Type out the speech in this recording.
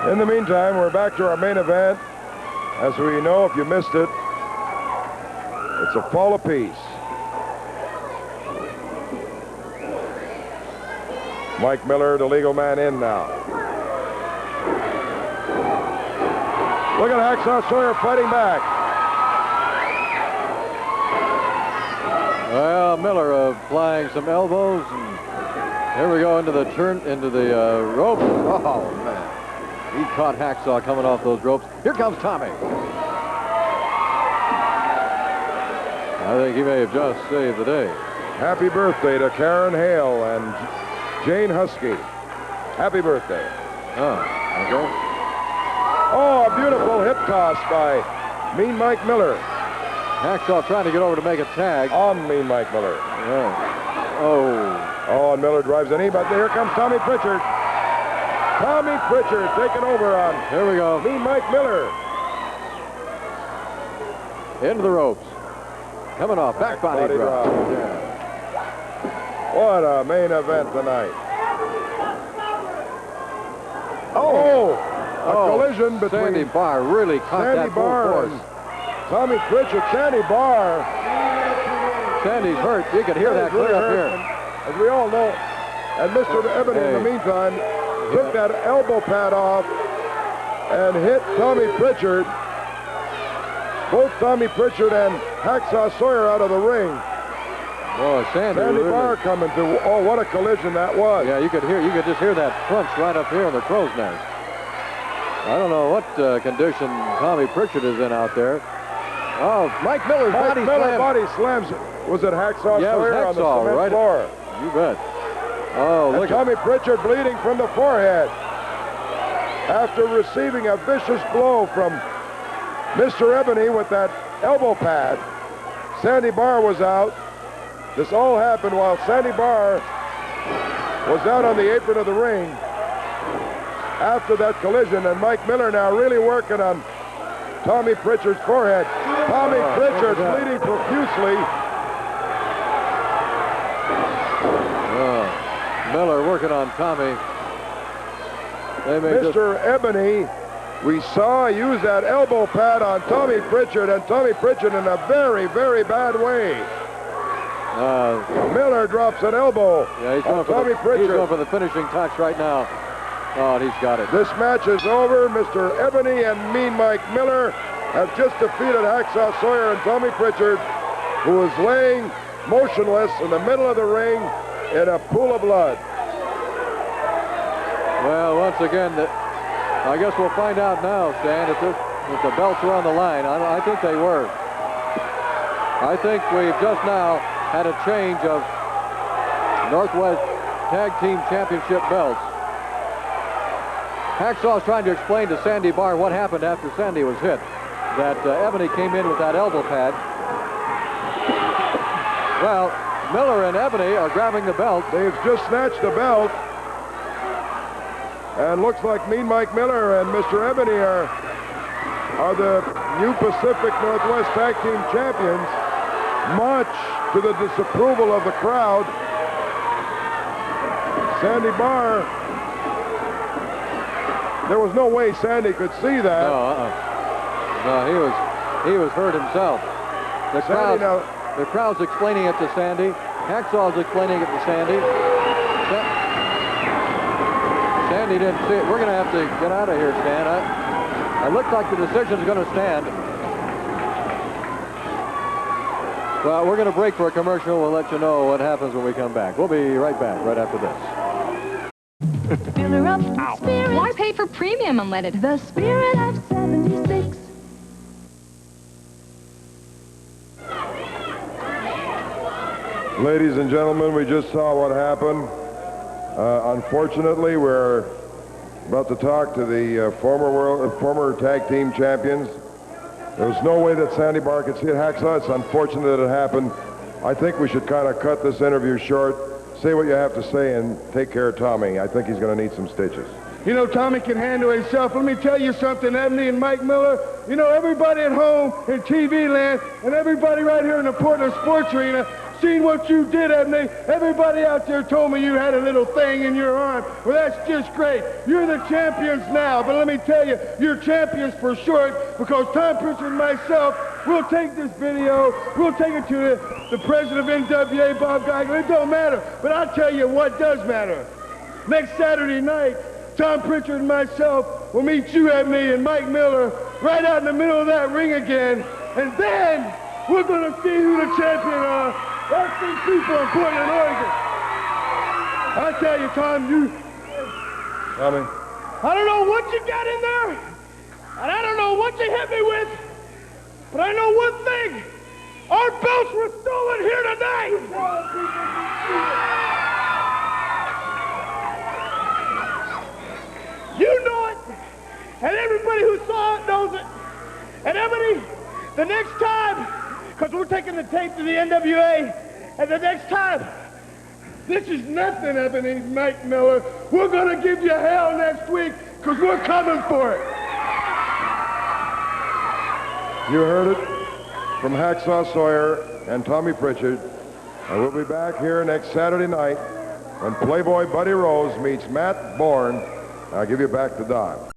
In the meantime, we're back to our main event. As we know, if you missed it, it's a fall apiece. Mike Miller, the legal man, in now. Look at Hacksaw Sawyer fighting back. Well, Miller applying some elbows, and here we go into the rope. Oh, man. He caught Hacksaw coming off those ropes. Here comes Tommy. I think he may have just saved the day. Happy birthday to Karen Hale and Jane Husky. Happy birthday. Oh, okay. Oh, a beautiful hip toss by Mean Mike Miller. Hacksaw trying to get over to make a tag. On Mean Mike Miller. Yeah. Oh. Oh, and Miller drives a knee, but here comes Tommy Pritchard. Tommy Pritchard taking over on. Here we go. Mean Mike Miller. Into the ropes. Coming off. Back body drop. Yeah. What a main event tonight. Oh, a collision between Sandy Barr really caught Sandy that full Barr force. and Tommy Pritchard. Sandy Barr. Sandy's hurt. You could hear that clear up here. As we all know, and Mr. Ebony, in the meantime, took that elbow pad off and hit Tommy Pritchard. Both Tommy Pritchard and Hacksaw Sawyer out of the ring. Boy, Sandy really... Barr coming through. Oh, what a collision that was. Yeah, you could just hear that crunch right up here on the crow's nest. I don't know what condition Tommy Pritchard is in out there. Oh, Mike Miller's body slam. Body slams. Was it Hacksaw Sawyer on the cement right floor? You bet. Oh, look. Tommy Pritchard bleeding from the forehead after receiving a vicious blow from Mr. Ebony with that elbow pad. Sandy Barr was out. This all happened while Sandy Barr was out on the apron of the ring after that collision, and Mike Miller now really working on Tommy Pritchard's forehead. Tommy Pritchard bleeding profusely. Miller working on Tommy. Mr. Ebony, we saw use that elbow pad on Tommy Pritchard, and Tommy Pritchard in a very, very bad way. Miller drops an elbow. Yeah, he's going for the finishing touch right now. Oh, and he's got it. This match is over. Mr. Ebony and Mean Mike Miller have just defeated Hacksaw Sawyer and Tommy Pritchard, who was laying motionless in the middle of the ring in a pool of blood. Well, once again, I guess we'll find out now, Stan, if the belts were on the line. I think they were. I think we've just now had a change of Northwest Tag Team Championship belts. Hacksaw's trying to explain to Sandy Barr what happened after Sandy was hit. That Ebony came in with that elbow pad. Well, Miller and Ebony are grabbing the belt. They've just snatched the belt. And looks like Mean Mike Miller and Mr. Ebony are the new Pacific Northwest Tag Team Champions, much to the disapproval of the crowd. Sandy Barr, there was no way Sandy could see that. No, he was hurt himself. The crowd's explaining it to Sandy. Hacksaw's explaining it to Sandy. Sandy didn't see it. We're going to have to get out of here, Stan. It looks like the decision's going to stand. Well, we're going to break for a commercial. We'll let you know what happens when we come back. We'll be right back right after this. Why pay for premium unleaded? The spirit of 76. Ladies and gentlemen, we just saw what happened. Unfortunately, we're about to talk to the former tag team champions. There was no way that Sandy Barr could see it. Hacksaw, it's unfortunate that it happened. I think we should kind of cut this interview short. Say what you have to say and take care of Tommy. I think he's going to need some stitches. You know, Tommy can handle himself. Let me tell you something, Ebony and Mike Miller. You know, everybody at home in TV land and everybody right here in the Portland Sports Arena seen what you did, Ebony. Everybody out there told me you had a little thing in your arm. Well, that's just great. You're the champions now, but let me tell you, you're champions for short, because Tom Pritchard and myself, we'll take this video, we'll take it to the president of NWA, Bob Geigler. It don't matter, but I'll tell you what does matter. Next Saturday night, Tom Pritchard and myself will meet you, Ebony, and Mike Miller right out in the middle of that ring again, and then we're going to see who the champion are. That's these people in Portland, Oregon. I tell you, Tom, Tommy. I don't know what you got in there, and I don't know what you hit me with, but I know one thing. Our belts were stolen here tonight. You know it, and everybody who saw it knows it. And Ebony, the next time, because we're taking the tape to the NWA, and the next time, this is nothing, Ebony, Mike Miller. We're going to give you hell next week, because we're coming for it. You heard it from Hacksaw Sawyer and Tommy Pritchard. And we'll be back here next Saturday night when Playboy Buddy Rose meets Matt Bourne. I'll give you back to Don.